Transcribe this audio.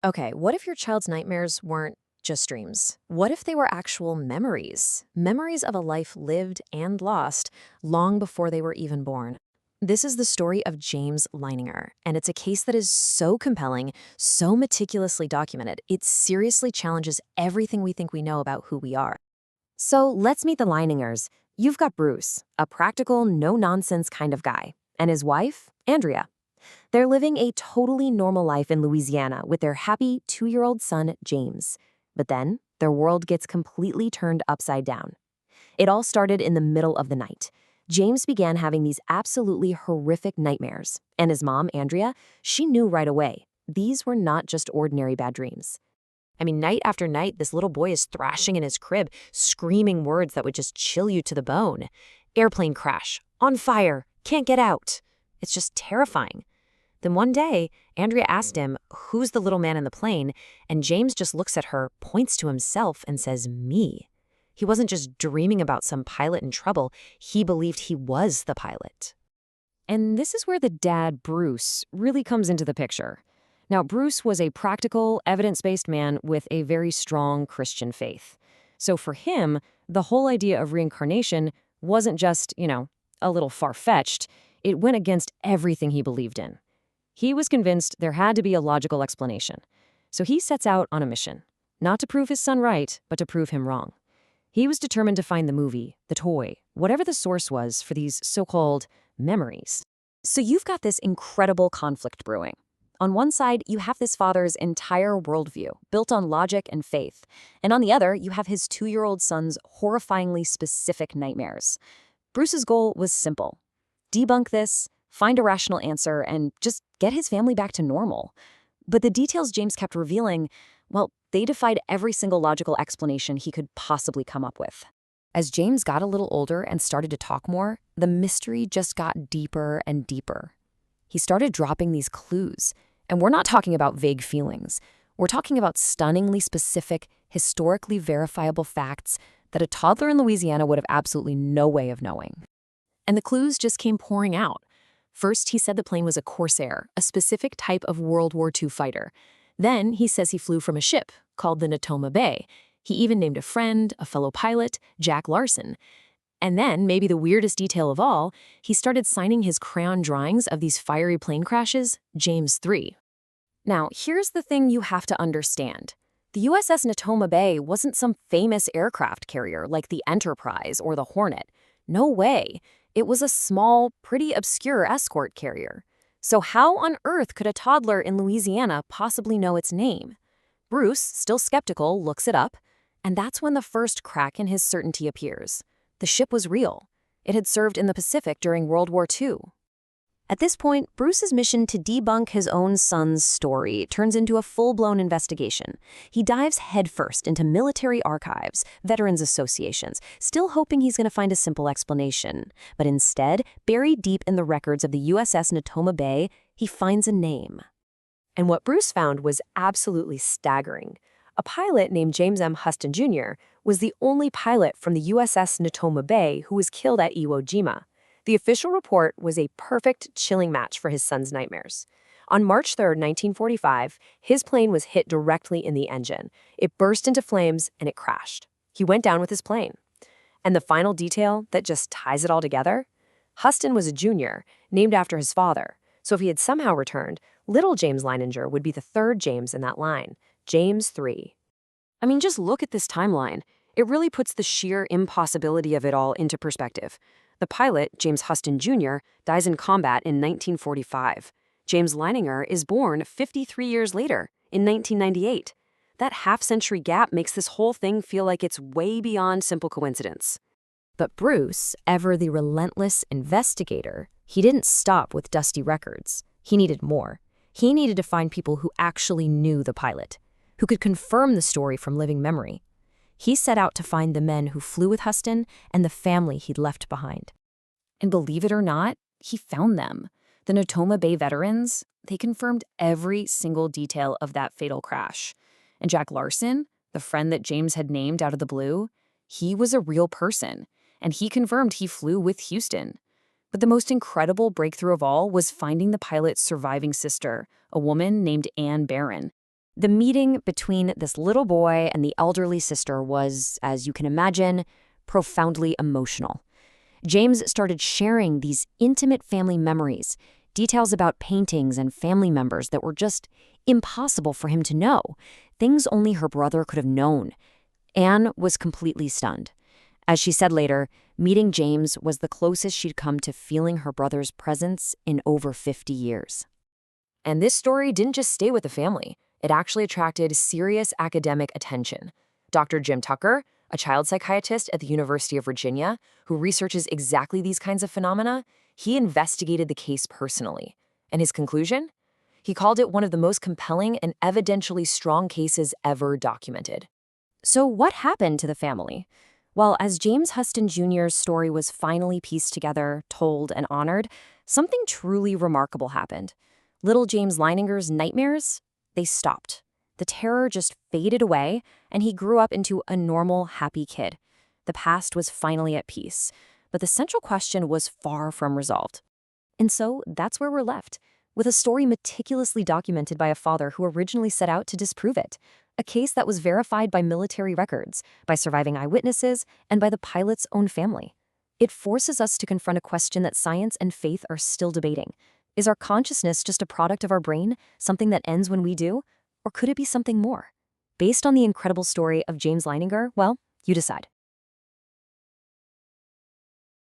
Okay, what if your child's nightmares weren't just dreams? What if they were actual memories? Memories of a life lived and lost long before they were even born. This is the story of James Leininger, and it's a case that is so compelling, so meticulously documented, it seriously challenges everything we think we know about who we are. So let's meet the Leiningers. You've got Bruce, a practical, no-nonsense kind of guy, and his wife, Andrea. They're living a totally normal life in Louisiana with their happy 2-year-old son, James. But then, their world gets completely turned upside down. It all started in the middle of the night. James began having these absolutely horrific nightmares, and his mom, Andrea, she knew right away. These were not just ordinary bad dreams. I mean, night after night, this little boy is thrashing in his crib, screaming words that would just chill you to the bone. Airplane crash, on fire, can't get out. It's just terrifying. Then one day, Andrea asked him, "Who's the little man in the plane?" And James just looks at her, points to himself, and says, "Me." He wasn't just dreaming about some pilot in trouble, he believed he was the pilot. And this is where the dad, Bruce, really comes into the picture. Now, Bruce was a practical, evidence-based man with a very strong Christian faith. So for him, the whole idea of reincarnation wasn't just, a little far-fetched. It went against everything he believed in. He was convinced there had to be a logical explanation. So he sets out on a mission, not to prove his son right, but to prove him wrong. He was determined to find the movie, the toy, whatever the source was for these so-called memories. So you've got this incredible conflict brewing. On one side, you have this father's entire worldview, built on logic and faith. And on the other, you have his 2-year-old son's horrifyingly specific nightmares. Bruce's goal was simple: debunk this, find a rational answer, and just get his family back to normal. But the details James kept revealing, well, they defied every single logical explanation he could possibly come up with. As James got a little older and started to talk more, the mystery just got deeper and deeper. He started dropping these clues. And we're not talking about vague feelings. We're talking about stunningly specific, historically verifiable facts that a toddler in Louisiana would have absolutely no way of knowing. And the clues just came pouring out. First, he said the plane was a Corsair, a specific type of World War II fighter. Then, he says he flew from a ship called the Natoma Bay. He even named a friend, a fellow pilot, Jack Larson. And then, maybe the weirdest detail of all, he started signing his crayon drawings of these fiery plane crashes, James 3. Now, here's the thing you have to understand. The USS Natoma Bay wasn't some famous aircraft carrier like the Enterprise or the Hornet. No way. It was a small, pretty obscure escort carrier. So how on earth could a toddler in Louisiana possibly know its name? Bruce, still skeptical, looks it up, and that's when the first crack in his certainty appears. The ship was real. It had served in the Pacific during World War II. At this point, Bruce's mission to debunk his own son's story turns into a full-blown investigation. He dives headfirst into military archives, veterans associations, still hoping he's going to find a simple explanation. But instead, buried deep in the records of the USS Natoma Bay, he finds a name. And what Bruce found was absolutely staggering. A pilot named James M. Huston Jr. was the only pilot from the USS Natoma Bay who was killed at Iwo Jima. The official report was a perfect, chilling match for his son's nightmares. On March 3, 1945, his plane was hit directly in the engine. It burst into flames and it crashed. He went down with his plane. And the final detail that just ties it all together? Huston was a junior, named after his father. So if he had somehow returned, little James Leininger would be the third James in that line, James 3. I mean, just look at this timeline. It really puts the sheer impossibility of it all into perspective. The pilot, James Huston Jr., dies in combat in 1945. James Leininger is born 53 years later, in 1998. That half-century gap makes this whole thing feel like it's way beyond simple coincidence. But Bruce, ever the relentless investigator, he didn't stop with dusty records. He needed more. He needed to find people who actually knew the pilot, who could confirm the story from living memory. He set out to find the men who flew with Huston and the family he'd left behind. And believe it or not, he found them. The Natoma Bay veterans, they confirmed every single detail of that fatal crash. And Jack Larson, the friend that James had named out of the blue, he was a real person, and he confirmed he flew with Houston. But the most incredible breakthrough of all was finding the pilot's surviving sister, a woman named Ann Barron. The meeting between this little boy and the elderly sister was, as you can imagine, profoundly emotional. James started sharing these intimate family memories, details about paintings and family members that were just impossible for him to know, things only her brother could have known. Anne was completely stunned. As she said later, meeting James was the closest she'd come to feeling her brother's presence in over 50 years. And this story didn't just stay with the family. It actually attracted serious academic attention. Dr. Jim Tucker, a child psychiatrist at the University of Virginia, who researches exactly these kinds of phenomena, he investigated the case personally. And his conclusion? He called it one of the most compelling and evidentially strong cases ever documented. So what happened to the family? Well, as James Huston Jr.'s story was finally pieced together, told, and honored, something truly remarkable happened. Little James Leininger's nightmares, they stopped. The terror just faded away, and he grew up into a normal, happy kid. The past was finally at peace, but the central question was far from resolved. And so that's where we're left, with a story meticulously documented by a father who originally set out to disprove it, a case that was verified by military records, by surviving eyewitnesses, and by the pilot's own family. It forces us to confront a question that science and faith are still debating. Is our consciousness just a product of our brain, something that ends when we do? Or could it be something more? Based on the incredible story of James Leininger, well, you decide.